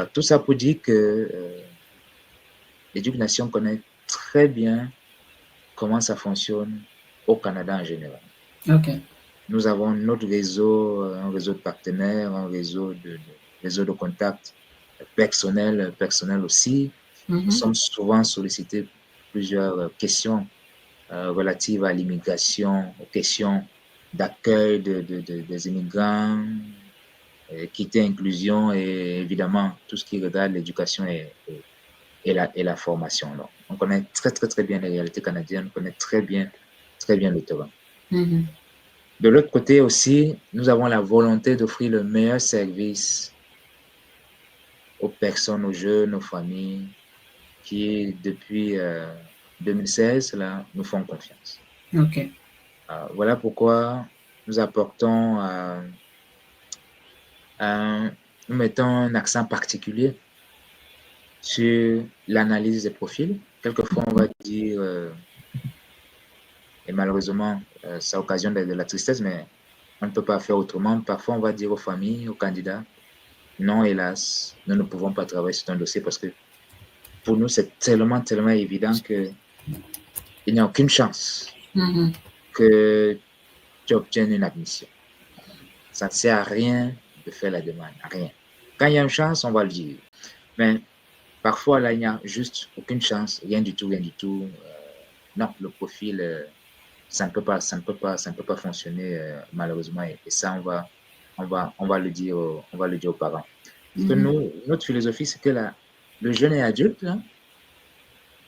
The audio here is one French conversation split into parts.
Alors, tout ça pour dire que l'éducation connaît très bien comment ça fonctionne au Canada en général. Ok. Nous avons notre réseau, un réseau de partenaires, un réseau de contacts personnel aussi. Nous Mhm. sommes souvent sollicités pour plusieurs questions relatives à l'immigration, aux questions d'accueil des immigrants, équité, inclusion et évidemment tout ce qui regarde l'éducation et la formation. Donc, on connaît très bien les réalités canadiennes, on connaît très bien le terrain. Mhm. De l'autre côté aussi, nous avons la volonté d'offrir le meilleur service aux personnes, aux jeunes, aux familles qui, depuis 2016, là, nous font confiance. Ok. Voilà pourquoi nous apportons, nous mettons un accent particulier sur l'analyse des profils. Quelquefois, on va dire, et malheureusement, ça occasionne de la tristesse, mais on ne peut pas faire autrement. Parfois, on va dire aux familles, aux candidats, non, hélas, nous ne pouvons pas travailler sur un dossier parce que pour nous, c'est tellement évident qu'il n'y a aucune chance Mhm. que tu obtiennes une admission. Ça ne sert à rien de faire la demande, à rien. Quand il y a une chance, on va le dire. Mais parfois, là, il n'y a juste aucune chance, rien du tout. Non, le profil, ça ne peut pas fonctionner malheureusement. Et ça, on va le dire, on va le dire aux parents. Parce que Mhm. nous, notre philosophie, c'est que le jeune est adulte, hein,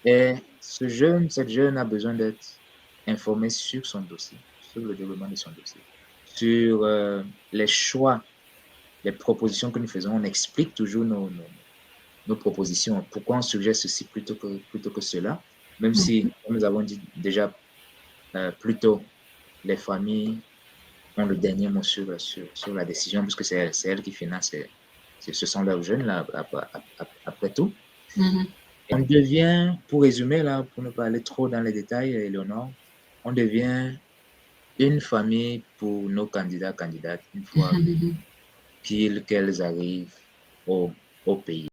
et cette jeune a besoin d'être informé sur son dossier, sur le développement de son dossier, sur les choix, les propositions que nous faisons. On explique toujours nos propositions. Pourquoi on suggère ceci plutôt que cela, même si, comme nous avons dit déjà plus tôt, les familles ont le dernier mot sur la décision, parce que c'est elles qui financent, ce sont leurs jeunes, là, après tout. Mhm. On devient, pour résumer, là, pour ne pas aller trop dans les détails, Éléonore, on devient une famille pour nos candidats, candidates, une fois Mhm. qu'elles arrivent au pays.